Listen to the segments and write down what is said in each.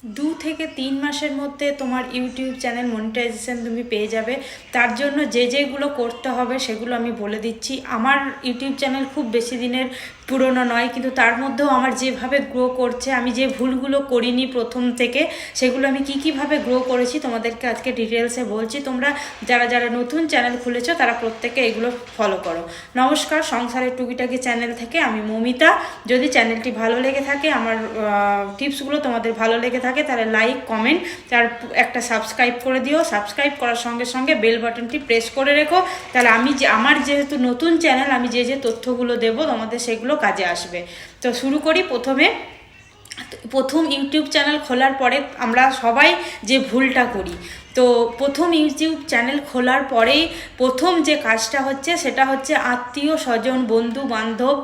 2 থেকে 3 মাসের মধ্যে তোমার ইউটিউব চ্যানেল মনিটাইজেশন তুমি পেয়ে যাবে। তার জন্য যেগুলো করতে হবে সেগুলো আমি বলে দিচ্ছি। আমার ইউটিউব চ্যানেল খুব বেশি দিনের পুরনো নয়, কিন্তু তার মধ্যেও আমার যেভাবে গ্রো করছে, আমি যে ভুলগুলো করিনি প্রথম থেকে, সেগুলো আমি কীভাবে গ্রো করেছি তোমাদেরকে আজকে ডিটেলসে বলছি। তোমরা যারা যারা নতুন চ্যানেল খুলেছো তারা প্রত্যেকে এগুলো ফলো করো। নমস্কার, সংসারের টুকিটাকি চ্যানেল থেকে আমি মৌমিতা। যদি চ্যানেলটি ভালো লেগে থাকে, আমার টিপসগুলো তোমাদের ভালো লেগে থাকে, তাহলে লাইক কমেন্ট আর একটা সাবস্ক্রাইব করে দিও। সাবস্ক্রাইব করার সঙ্গে সঙ্গে বেল বাটনটি প্রেস করে রেখো, তাহলে আমার যেহেতু নতুন চ্যানেল, আমি যে তথ্যগুলো দেবো তোমাদের সেগুলো কাজে আসবে। তো শুরু করি। প্রথম ইউটিউব চ্যানেল খোলার পরে আমরা সবাই যে ভুলটা করি, তো প্রথম ইউটিউব চ্যানেল খোলার পরেই প্রথম যে কাজটা হচ্ছে সেটা হচ্ছে আত্মীয় স্বজন, বন্ধু বান্ধব,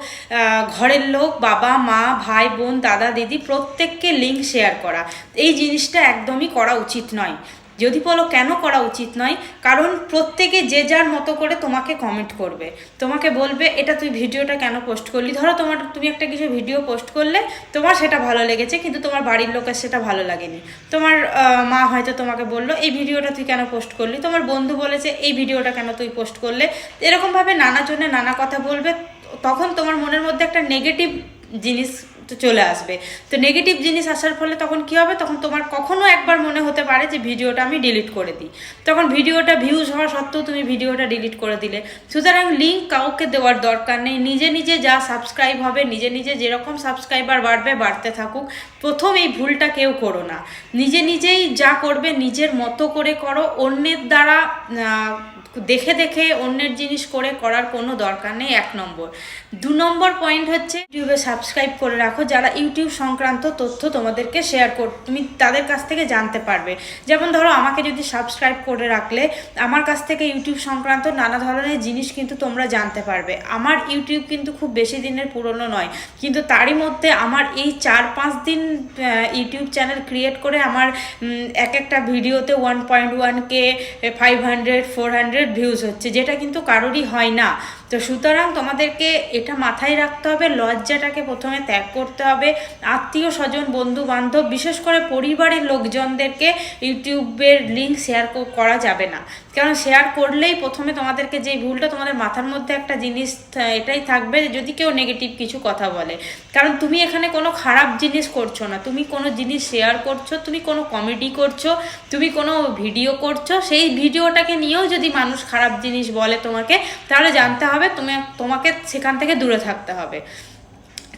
ঘরের লোক, বাবা মা, ভাই বোন, দাদা দিদি প্রত্যেককে লিঙ্ক শেয়ার করা। এই জিনিসটা একদমই করা উচিত নয়। যদি বলো কেন করা উচিত নয়, কারণ প্রত্যেকে যে যার মতো করে তোমাকে কমেন্ট করবে, তোমাকে বলবে এটা তুই ভিডিওটা কেন পোস্ট করলি। ধরো তুমি একটা কিছু ভিডিও পোস্ট করলে, তোমার সেটা ভালো লেগেছে কিন্তু তোমার বাড়ির লোকের সেটা ভালো লাগেনি। তোমার মা হয়তো তোমাকে বললো এই ভিডিওটা তুই কেন পোস্ট করলি, তোমার বন্ধু বলেছে এই ভিডিওটা কেন তুই পোস্ট করলে। এরকমভাবে নানা জনে নানা কথা বলবে, তখন তোমার মনের মধ্যে একটা নেগেটিভ জিনিস তো চলে আসবে। তো নেগেটিভ জিনিস আসার ফলে তখন কি হবে, তখন তোমার কখনো একবার মনে হতে পারে যে ভিডিওটা আমি ডিলিট করে দিই। তখন ভিডিওটা ভিউজ হওয়া সত্ত্বেও তুমি ভিডিওটা ডিলিট করে দিলে। সুতরাং লিঙ্ক কাউকে দেওয়ার দরকার নেই। নিজে নিজে যা সাবস্ক্রাইব হবে, নিজে নিজে যেরকম সাবস্ক্রাইবার বাড়বে, বাড়তে থাকুক। প্রথম এই ভুলটা কেউ করো না। নিজে নিজেই যা করবে নিজের মতো করে করো। অন্যের দ্বারা দেখে দেখে অন্যের জিনিস করার কোনো দরকার নেই। 1 নম্বর। 2 নম্বর পয়েন্ট হচ্ছে ইউটিউবে সাবস্ক্রাইব করে রাখো। যারা ইউটিউব সংক্রান্ত তথ্য তোমাদেরকে শেয়ার তুমি তাদের কাছ থেকে জানতে পারবে। যেমন ধরো আমাকে যদি সাবস্ক্রাইব করে রাখলে, আমার কাছ থেকে ইউটিউব সংক্রান্ত নানা ধরনের জিনিস কিন্তু তোমরা জানতে পারবে। আমার ইউটিউব কিন্তু খুব বেশি দিনের পুরনো নয়, কিন্তু তারই মধ্যে আমার এই 4-5 দিন ইউটিউব চ্যানেল ক্রিয়েট করে আমার একটা ভিডিওতে 1.1K, 500, 400 ভিউজ হচ্ছে, যেটা কিন্তু কারোরই হয় না। তো সুতরাং তোমাদেরকে এটা মাথায় রাখতে হবে, লজ্জাটাকে প্রথমে ত্যাগ করতে হবে। আত্মীয় স্বজন, বন্ধু বান্ধব, বিশেষ করে পরিবারের লোকজনদেরকে ইউটিউবের লিঙ্ক শেয়ার করা যাবে না। কারণ শেয়ার করলেই প্রথমে তোমাদেরকে যে ভুলটা, তোমাদের মাথার মধ্যে একটা জিনিস এটাই থাকবে, যদি কেউ নেগেটিভ কিছু কথা বলে। কারণ তুমি এখানে কোনো খারাপ জিনিস করছো না, তুমি কোনো জিনিস শেয়ার করছো, তুমি কোনো কমেডি করছো, তুমি কোনো ভিডিও করছো। সেই ভিডিওটাকে নিয়েও যদি মানুষ খারাপ জিনিস বলে তোমাকে, তাহলে জানতে হবে তোমাকে সেখান থেকে দূরে থাকতে হবে।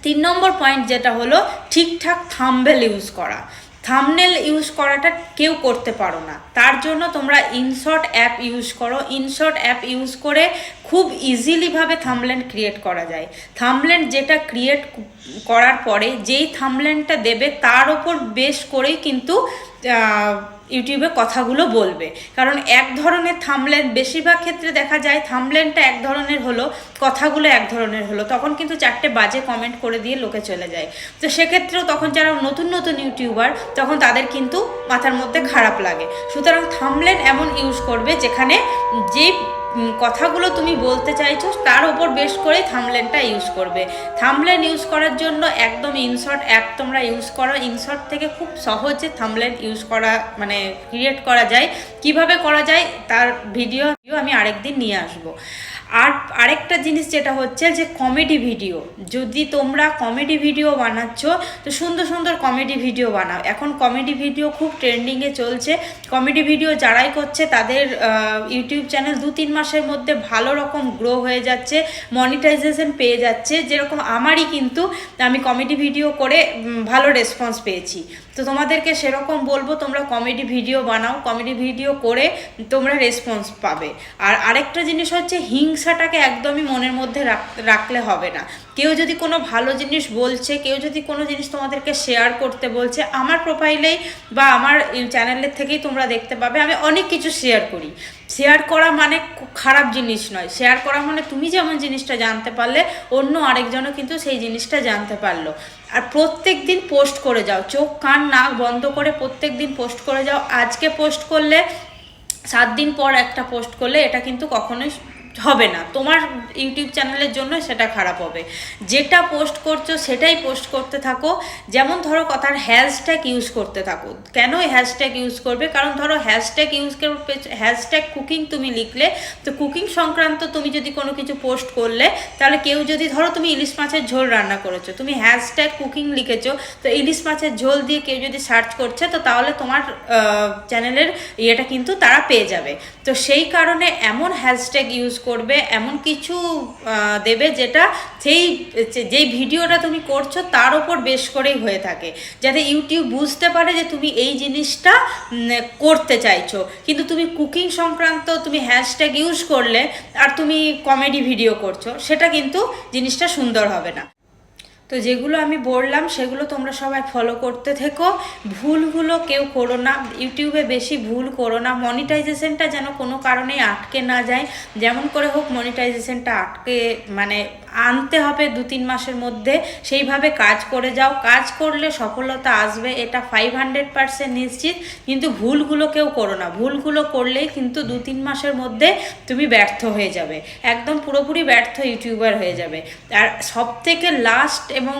3 নম্বর পয়েন্ট যেটা হলো ঠিকঠাক থাম্বনেল ইউজ করা। থাম্বনেল ইউজ করাটা কেউ করতে পারো না, তার জন্য তোমরা ইনশর্ট অ্যাপ ইউজ করো। ইনশর্ট অ্যাপ ইউজ করে খুব ইজিলিভাবে থাম্বনেল ক্রিয়েট করা যায়। থাম্বনেল যেটা ক্রিয়েট করার পরে যেই থাম্বনেলটা দেবে তার ওপর বেস করেই কিন্তু ইউটিউবে কথাগুলো বলবে। কারণ এক ধরনের থাম্বনেল, বেশিরভাগ ক্ষেত্রে দেখা যায় থাম্বনেলটা এক ধরনের হলো, কথাগুলো এক ধরনের হলো, তখন কিন্তু 4টে বাজে কমেন্ট করে দিয়ে লোকে চলে যায়। তো সেক্ষেত্রেও তখন যারা নতুন নতুন ইউটিউবার, তখন তাদের কিন্তু মাথার মধ্যে খারাপ লাগে। সুতরাং থাম্বনেল এমন ইউজ করবে যেখানে যে কথাগুলো তুমি বলতে চাইছো তার ওপর বেস করেই থাম্বনেলটা ইউজ করবে। থাম্বনেল ইউজ করার জন্য একদম ইনশর্ট অ্যাপ তোমরা ইউজ করো। ইনশর্ট থেকে খুব সহজে থাম্বনেল ইউজ করা ক্রিয়েট করা যায়। কিভাবে করা যায় তার ভিডিও আমি আরেকদিন নিয়ে আসবো। আর আরেকটা জিনিস যেটা হচ্ছে যে কমেডি ভিডিও, যদি তোমরা কমেডি ভিডিও বানাচ্ছ, তো সুন্দর সুন্দর কমেডি ভিডিও বানাও। এখন কমেডি ভিডিও খুব ট্রেন্ডিংয়ে চলছে। কমেডি ভিডিও যারাই করছে তাদের ইউটিউব চ্যানেল 2-3 মাসের মধ্যে ভালো রকম গ্রো হয়ে যাচ্ছে, মনিটাইজেশন পেয়ে যাচ্ছে। যেরকম আমারই কিন্তু, আমি কমেডি ভিডিও করে ভালো রেসপন্স পেয়েছি। তো তোমাদেরকে সেরকম বলবো, তোমরা কমেডি ভিডিও বানাও, কমেডি ভিডিও করে তোমরা রেসপন্স পাবে। আর আরেকটা জিনিস হচ্ছে হিংসাটাকে একদমই মনের মধ্যে রাখলে হবে না। কেউ যদি কোনো ভালো জিনিস বলছে, কেউ যদি কোনো জিনিস তোমাদেরকে শেয়ার করতে বলছে, আমার প্রোফাইলেই বা আমার চ্যানেলের থেকেই তোমরা দেখতে পাবে আমি অনেক কিছু শেয়ার করি। শেয়ার করা মানে খারাপ জিনিস নয়, শেয়ার করা মানে তুমি যেমন জিনিসটা জানতে পারলে অন্য আরেকজনও কিন্তু সেই জিনিসটা জানতে পারলো। আর প্রত্যেক দিন পোস্ট করে যাও, চোখ কান নাক বন্ধ করে প্রত্যেক দিন পোস্ট করে যাও। আজকে পোস্ট করলে 7 দিন পর একটা পোস্ট করলে এটা কিন্তু কখনোই হবে না, তোমার ইউটিউব চ্যানেলের জন্য সেটা খারাপ হবে। যেটা পোস্ট করছো সেটাই পোস্ট করতে থাকো। যেমন ধরো কথার হ্যাশট্যাগ ইউজ করতে থাকো। কেন হ্যাশট্যাগ ইউজ করবে? কারণ ধরো হ্যাশট্যাগ ইউজ করবে, হ্যাশট্যাগ কুকিং তুমি লিখলে, তো কুকিং সংক্রান্ত তুমি যদি কোনো কিছু পোস্ট করলে, তাহলে কেউ যদি ধরো তুমি ইলিশ মাছের ঝোল রান্না করেছো, তুমি হ্যাশট্যাগ কুকিং লিখেছো, তো ইলিশ মাছের ঝোল দিয়ে কেউ যদি সার্চ করছে, তো তাহলে তোমার চ্যানেলের ইয়েটা কিন্তু তারা পেয়ে যাবে। তো সেই কারণে এমন হ্যাশট্যাগ ইউজ করবে, এমন কিছু দেবে যেটা সেই যেই ভিডিওটা তুমি করছো তার ওপর বেশ করেই হয়ে থাকে, যাতে ইউটিউব বুঝতে পারে যে তুমি এই জিনিসটা করতে চাইছো। কিন্তু তুমি কুকিং সংক্রান্ত তুমি হ্যাশট্যাগ ইউজ করলে আর তুমি কমেডি ভিডিও করছো, সেটা কিন্তু জিনিসটা সুন্দর হবে না। তো যেগুলো আমি বললাম সেগুলো তোমরা সবাই ফলো করতে থেকো। ভুলগুলো কেউ করো না, ইউটিউবে বেশি ভুল করো না। মনিটাইজেশনটা যেন কোনো কারণেই আটকে না যায়, যেমন করে হোক মনিটাইজেশনটা আটকে মানে আনতে হবে 2-3 মাসের মধ্যে। সেইভাবে কাজ করে যাও, কাজ করলে সফলতা আসবে, এটা 500% নিশ্চিত। কিন্তু ভুলগুলো কেউ করো না, ভুলগুলো করলেই কিন্তু 2-3 মাসের মধ্যে তুমি ব্যর্থ হয়ে যাবে, একদম পুরোপুরি ব্যর্থ ইউটিউবার হয়ে যাবে। আর সব থেকে লাস্ট এবং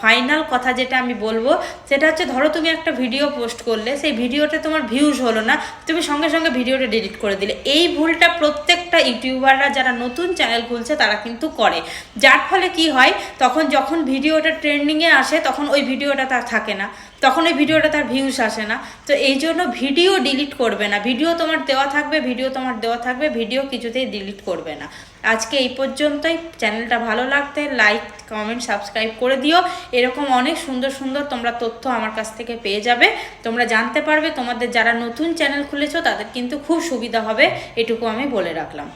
ফাইনাল কথা যেটা আমি বলবো, সেটা হচ্ছে ধরো তুমি একটা ভিডিও পোস্ট করলে, সেই ভিডিওতে তোমার ভিউজ হলো না, তুমি সঙ্গে সঙ্গে ভিডিওটা ডিলিট করে দিলে। এই ভুলটা প্রত্যেকটা ইউটিউবাররা যারা নতুন চ্যানেল খুলছে তারা কিন্তু করে, যার ফলে কি হয়, তখন যখন ভিডিওটা ট্রেন্ডিংয়ে আসে তখন ওই ভিডিওটা তার থাকে না, তখন ওই ভিডিওটা তার ভিউজ আসে না। তো এই জন্য ভিডিও ডিলিট করবে না, ভিডিও তোমার দেওয়া থাকবে, ভিডিও কিছুতেই ডিলিট করবে না। আজকে এই পর্যন্তই। চ্যানেলটা ভালো লাগতে লাইক, কমেন্ট, সাবস্ক্রাইব করে দিও। এরকম অনেক সুন্দর সুন্দর তোমরা তথ্য আমার কাছ থেকে পেয়ে যাবে, তোমরা জানতে পারবে। তোমাদের যারা নতুন চ্যানেল খুলেছো তাদের কিন্তু খুব সুবিধা হবে, এটুকু আমি বলে রাখলাম।